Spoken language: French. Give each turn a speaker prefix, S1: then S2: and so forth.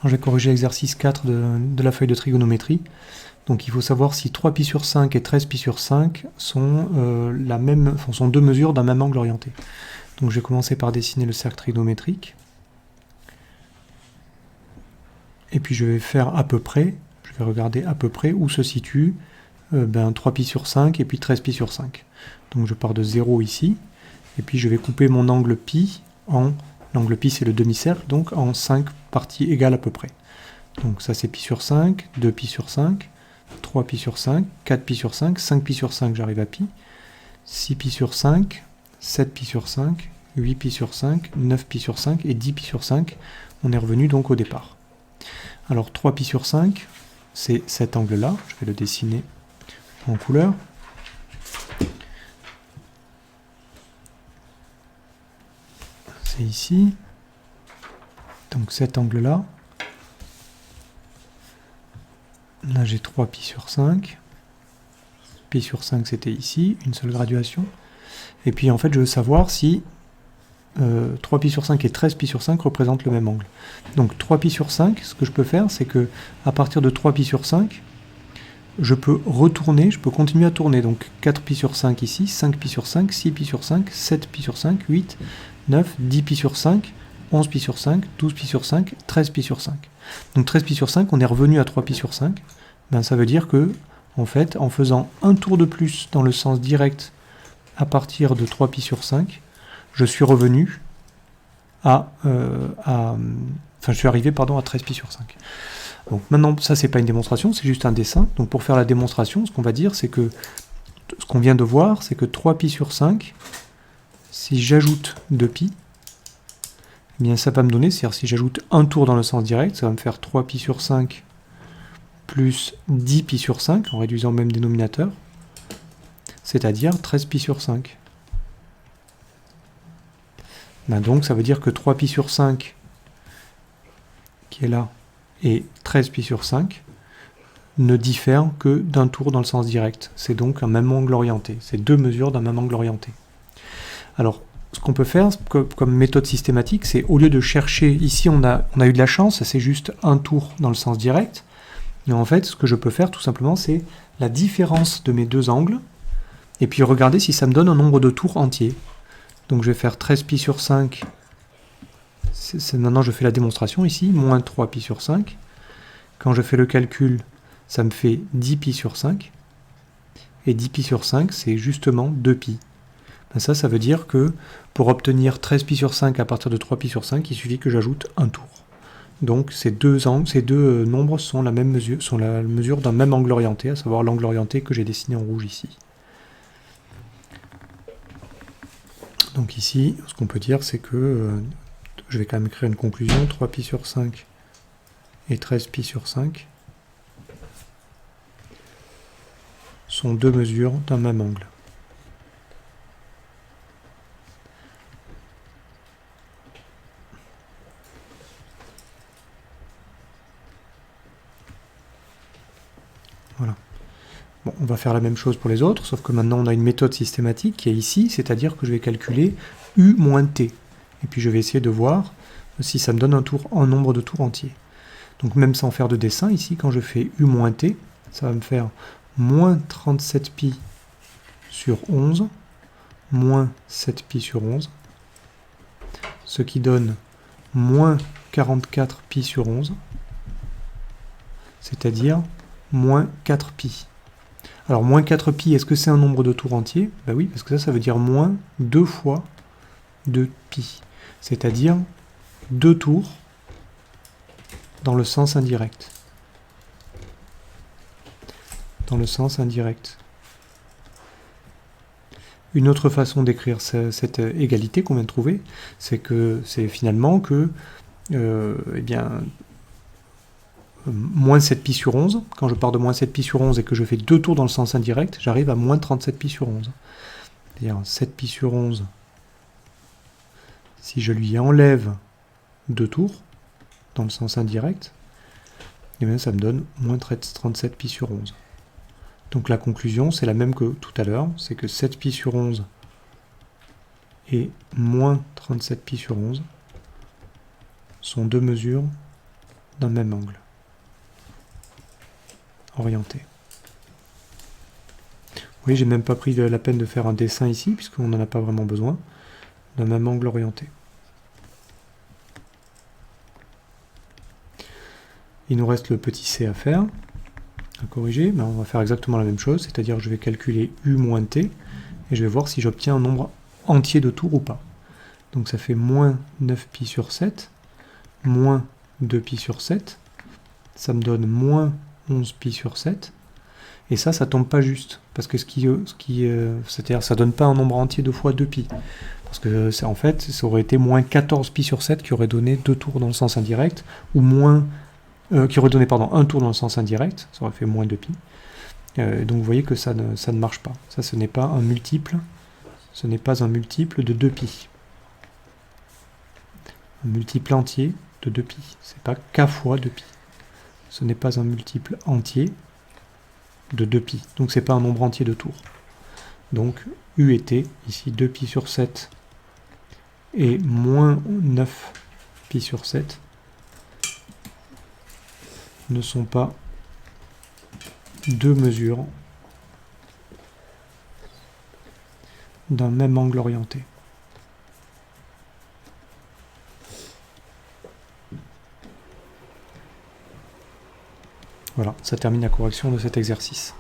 S1: quand j'ai corrigé l'exercice 4 de la feuille de trigonométrie. Donc il faut savoir si 3 pi sur 5 et 13 pi sur 5 sont, sont deux mesures d'un même angle orienté. Donc je vais commencer par dessiner le cercle trigonométrique. Et puis je vais faire à peu près, je vais regarder à peu près où se situe 3 pi sur 5 et puis 13 pi sur 5. Donc je pars de 0 ici, et puis je vais couper mon angle pi l'angle pi c'est le demi-cercle, donc en 5 parties égales à peu près. Donc ça c'est pi sur 5, 2 pi sur 5, 3 pi sur 5, 4 pi sur 5, 5 pi sur 5, j'arrive à pi, 6 pi sur 5, 7 pi sur 5, 8 pi sur 5, 9 pi sur 5 et 10 pi sur 5. On est revenu donc au départ. Alors 3 pi sur 5, c'est cet angle-là, je vais le dessiner en couleur. C'est ici, donc cet angle-là. Là j'ai 3 pi sur 5, pi sur 5 c'était ici, une seule graduation. Et puis en fait je veux savoir si 3 pi sur 5 et 13 pi sur 5 représentent le même angle. Donc 3 pi sur 5, ce que je peux faire, c'est que à partir de 3 pi sur 5, je peux retourner, je peux continuer à tourner. Donc 4 pi sur 5 ici, 5 pi sur 5, 6 pi sur 5, 7 pi sur 5, 8, 9, 10 pi sur 5, 11 pi sur 5, 12 pi sur 5, 13 pi sur 5. Donc 13 pi sur 5, on est revenu à 3 pi sur 5. Ben, ça veut dire que, en fait, en faisant un tour de plus dans le sens direct à partir de 3 pi sur 5, je suis revenu je suis arrivé à 13 pi sur 5. Donc maintenant, ça c'est pas une démonstration, c'est juste un dessin. Donc pour faire la démonstration, ce qu'on va dire, c'est que ce qu'on vient de voir, c'est que 3 pi sur 5, si j'ajoute 2 pi, eh bien ça va me donner, c'est-à-dire si j'ajoute un tour dans le sens direct, ça va me faire 3 pi sur 5 plus 10 pi sur 5, en réduisant le même dénominateur, c'est-à-dire 13 pi sur 5. Ben donc ça veut dire que 3 pi sur 5, qui est là, et 13 pi sur 5, ne diffèrent que d'un tour dans le sens direct. C'est donc un même angle orienté. C'est deux mesures d'un même angle orienté. Alors, ce qu'on peut faire comme méthode systématique, c'est au lieu de chercher, ici on a eu de la chance, c'est juste un tour dans le sens direct, et en fait, ce que je peux faire tout simplement, c'est la différence de mes deux angles, et puis regarder si ça me donne un nombre de tours entier. Donc je vais faire 13 pi sur 5, maintenant je fais la démonstration ici, moins 3 pi sur 5. Quand je fais le calcul, ça me fait 10 pi sur 5. Et 10 pi sur 5, c'est justement 2 pi. Ben ça veut dire que pour obtenir 13 pi sur 5 à partir de 3 pi sur 5, il suffit que j'ajoute un tour. Donc ces deux nombres sont la mesure d'un même angle orienté, à savoir l'angle orienté que j'ai dessiné en rouge ici. Donc ici, ce qu'on peut dire, c'est que je vais quand même écrire une conclusion, 3 pi sur 5 et 13 pi sur 5 sont deux mesures d'un même angle. Voilà. Bon, on va faire la même chose pour les autres, sauf que maintenant on a une méthode systématique qui est ici, c'est-à-dire que je vais calculer U moins T. Et puis je vais essayer de voir si ça me donne un nombre de tours entier. Donc même sans faire de dessin, ici, quand je fais U moins T, ça va me faire moins 37 pi sur 11, moins 7 pi sur 11, ce qui donne moins 44 pi sur 11, c'est-à-dire moins 4 pi. Alors, moins 4 pi, est-ce que c'est un nombre de tours entier? Ben oui, parce que ça veut dire moins 2 fois 2 pi, c'est-à-dire 2 tours dans le sens indirect. Dans le sens indirect. Une autre façon d'écrire cette égalité qu'on vient de trouver, c'est finalement que, moins 7 pi sur 11, quand je pars de moins 7 pi sur 11 et que je fais 2 tours dans le sens indirect, j'arrive à moins 37 pi sur 11. C'est-à-dire 7 pi sur 11, si je lui enlève 2 tours dans le sens indirect, et bien ça me donne moins 37 pi sur 11. Donc la conclusion, c'est la même que tout à l'heure, c'est que 7 pi sur 11 et moins 37 pi sur 11 sont deux mesures d'un même angle orienté. Vous voyez, j'ai même pas pris la peine de faire un dessin ici, puisqu'on n'en a pas vraiment besoin, d'un même angle orienté. Il nous reste le petit c à faire, à corriger. Ben, on va faire exactement la même chose, c'est-à-dire que je vais calculer u moins t, et je vais voir si j'obtiens un nombre entier de tours ou pas. Donc ça fait moins 9pi sur 7, moins 2pi sur 7, ça me donne moins 11pi sur 7, et ça tombe pas juste, parce que c'est-à-dire ça donne pas un nombre entier 2 fois 2pi, parce que en fait, ça aurait été moins 14pi sur 7 qui aurait donné 2 tours dans le sens indirect, ou qui aurait donné un tour dans le sens indirect, ça aurait fait moins 2pi. Donc vous voyez que ça ne marche pas. Ça, ce n'est pas un multiple, de 2pi. Un multiple entier de 2pi, c'est pas k fois 2pi. Ce n'est pas un multiple entier de 2pi, donc c'est pas un nombre entier de tours. Donc u et t, ici 2pi sur 7 et moins 9pi sur 7 ne sont pas deux mesures d'un même angle orienté. Voilà, ça termine la correction de cet exercice.